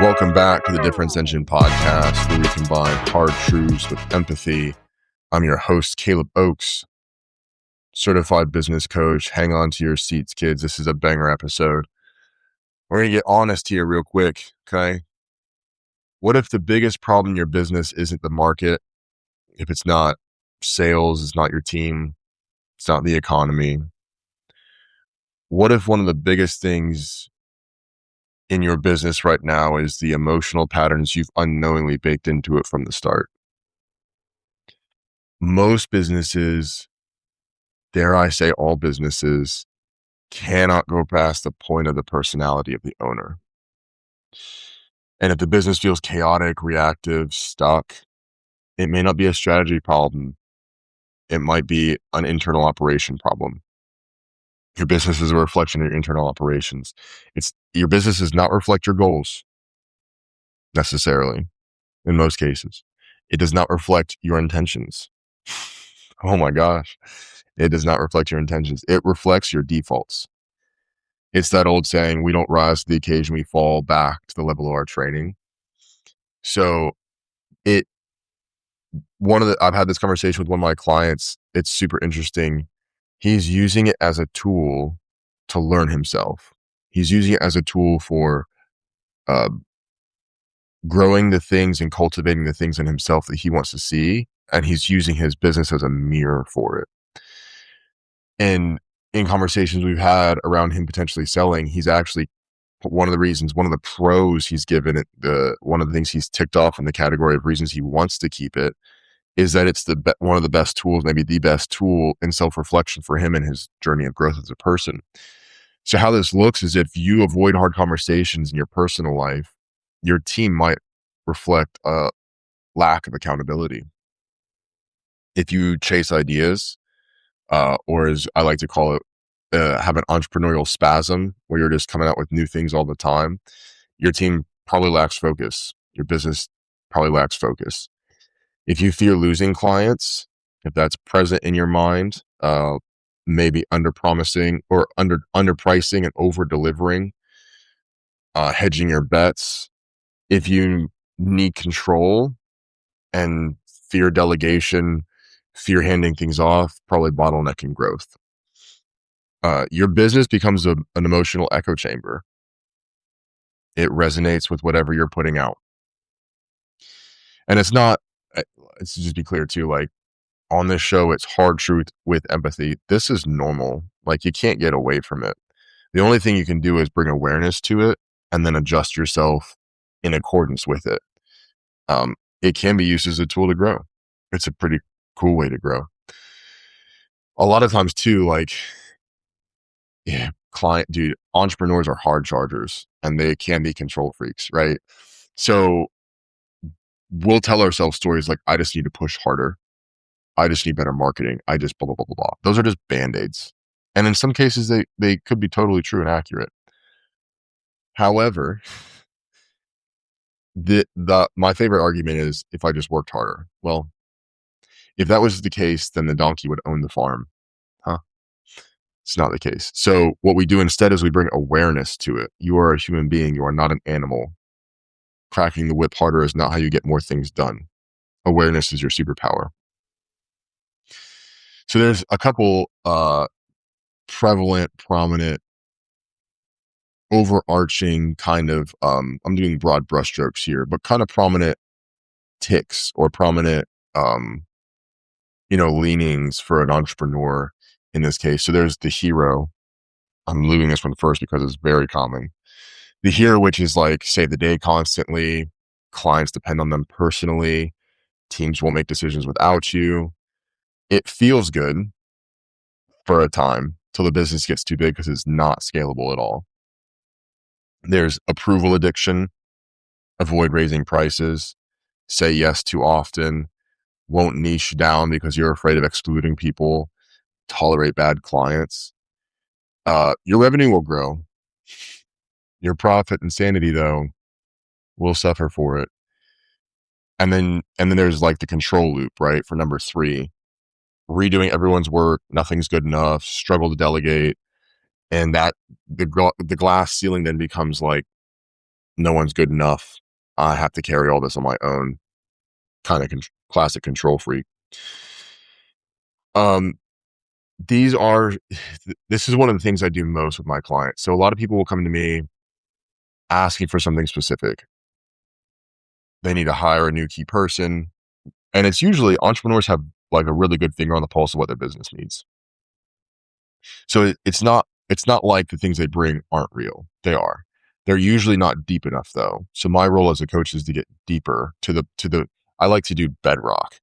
Welcome back to the Difference Engine podcast, where we combine hard truths with empathy. I'm your host, Caleb Oakes, certified business coach. Hang on to your seats, kids. This is a banger episode. We're going to get honest here real quick, okay? What if the biggest problem in your business isn't the market? If it's not sales, it's not your team, it's not the economy. What if one of the biggest things in your business right now is the emotional patterns you've unknowingly baked into it from the start? Most businesses, dare I say all businesses, cannot go past the point of the personality of the owner. And if the business feels chaotic, reactive, stuck, it may not be a strategy problem. It might be an internal operation problem. Your business is a reflection of your internal operations. Your business does not reflect your goals necessarily, in most cases. It does not reflect your intentions. Oh my gosh. It does not reflect your intentions. It reflects your defaults. It's that old saying, we don't rise to the occasion, we fall back to the level of our training. So I've had this conversation with one of my clients. It's super interesting. He's using it as a tool to learn himself. He's using it as a tool for growing the things and cultivating the things in himself that he wants to see. And he's using his business as a mirror for it. And in conversations we've had around him potentially selling, he's actually, one of the pros he's given it, one of the things he's ticked off in the category of reasons he wants to keep it, is that it's one of the best tools, maybe the best tool in self-reflection for him in his journey of growth as a person. So how this looks is, if you avoid hard conversations in your personal life, your team might reflect a lack of accountability. If you chase ideas, or as I like to call it, have an entrepreneurial spasm where you're just coming out with new things all the time, your team probably lacks focus. Your business probably lacks focus. If you fear losing clients, if that's present in your mind, maybe under-promising or underpricing and over-delivering, hedging your bets. If you need control and fear delegation, fear handing things off, probably bottlenecking growth. Your business becomes an emotional echo chamber. It resonates with whatever you're putting out. And let's just be clear too, like, on this show, it's hard truth with empathy. This is normal. Like, you can't get away from it. The only thing you can do is bring awareness to it and then adjust yourself in accordance with it. It can be used as a tool to grow. It's a pretty cool way to grow. A lot of times too, like, entrepreneurs are hard chargers and they can be control freaks, right? So we'll tell ourselves stories like, I just need to push harder. I just need better marketing. I just blah, blah, blah, blah, blah. Those are just band-aids. And in some cases, they could be totally true and accurate. However, my favorite argument is, if I just worked harder. Well, if that was the case, then the donkey would own the farm. Huh? It's not the case. So what we do instead is we bring awareness to it. You are a human being. You are not an animal. Cracking the whip harder is not how you get more things done. Awareness is your superpower. So there's a couple prevalent, prominent, overarching kind of, I'm doing broad brushstrokes here, but kind of prominent ticks or prominent, leanings for an entrepreneur in this case. So there's the hero. I'm leaving this one first because it's very common. The hero, which is like, save the day constantly. Clients depend on them personally. Teams won't make decisions without you. It feels good for a time till the business gets too big because it's not scalable at all. There's approval addiction. Avoid raising prices. Say yes too often. Won't niche down because you're afraid of excluding people. Tolerate bad clients. Your revenue will grow. Your profit and sanity, though, will suffer for it. And then there's like the control loop, right? For number 3, redoing everyone's work. Nothing's good enough. Struggle to delegate. And that the glass ceiling then becomes like no one's good enough. I have to carry all this on my own. Kind of classic control freak. Um, these are, this is one of the things I do most with my clients. So a lot of people will come to me asking for something specific. They need to hire a new key person. And it's usually entrepreneurs have like a really good finger on the pulse of what their business needs. So it's not like the things they bring aren't real. They are. They're usually not deep enough though. So my role as a coach is to get deeper to the I like to do bedrock.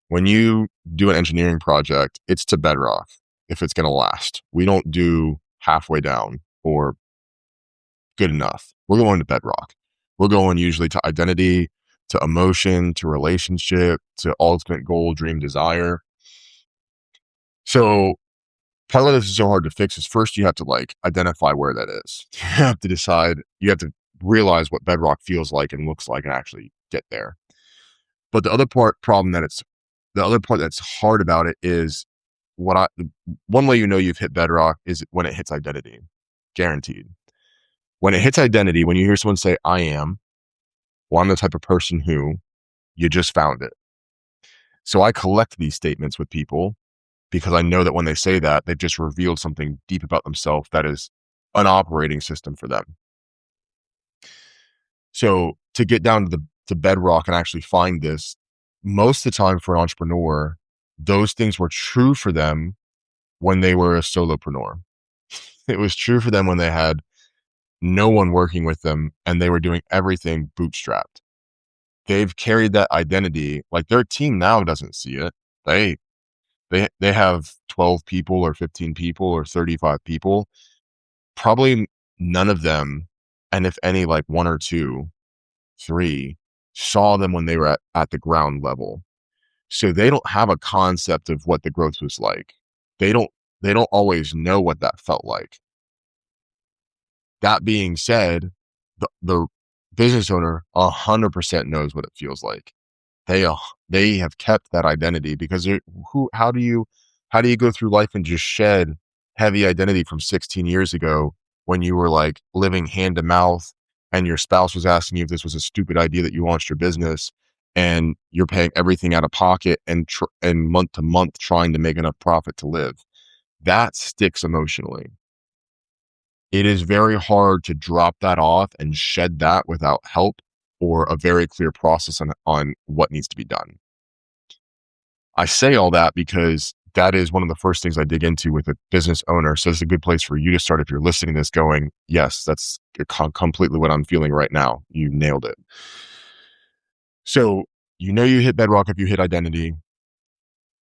When you do an engineering project, it's to bedrock if it's going to last. We don't do halfway down or good enough. We're going to bedrock. We're going usually to identity, to emotion, to relationship, to ultimate goal, dream, desire. So part of this is so hard to fix is first you have to like identify where that is. You have to decide, you have to realize what bedrock feels like and looks like and actually get there. But the other part that's hard about it is one way you know you've hit bedrock is when it hits identity. Guaranteed. When it hits identity, when you hear someone say, I am, well, I'm the type of person who, you just found it. So I collect these statements with people because I know that when they say that, they've just revealed something deep about themselves that is an operating system for them. So to get down to bedrock and actually find this, most of the time for an entrepreneur, those things were true for them when they were a solopreneur. It was true for them when they had no one working with them and they were doing everything bootstrapped. They've carried that identity, like their team now doesn't see it. They have 12 people or 15 people or 35 people. Probably none of them, and if any, like one or two, three, saw them when they were at the ground level. So they don't have a concept of what the growth was like. They don't always know what that felt like. That being said, the business owner 100% knows what it feels like. They have kept that identity because how do you go through life and just shed heavy identity from 16 years ago when you were like living hand to mouth and your spouse was asking you if this was a stupid idea that you launched your business and you're paying everything out of pocket and month to month trying to make enough profit to live. That sticks emotionally. It is very hard to drop that off and shed that without help or a very clear process on what needs to be done. I say all that because that is one of the first things I dig into with a business owner. So it's a good place for you to start if you're listening to this going, yes, that's completely what I'm feeling right now. You nailed it. So you know you hit bedrock if you hit identity.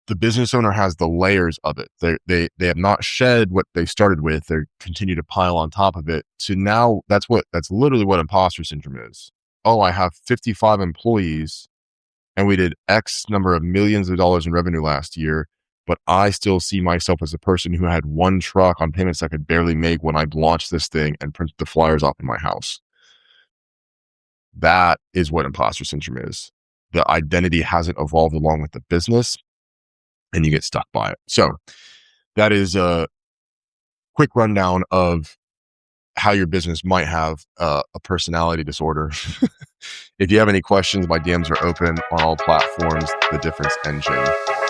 The business owner has the layers of it. They have not shed what they started with. They continue to pile on top of it. So now that's literally what imposter syndrome is. Oh, I have 55 employees and we did X number of millions of dollars in revenue last year, but I still see myself as a person who had one truck on payments I could barely make when I launched this thing and printed the flyers off in my house. That is what imposter syndrome is. The identity hasn't evolved along with the business and you get stuck by it. So that is a quick rundown of how your business might have a personality disorder. If you have any questions, my DMs are open on all platforms, The Difference Engine.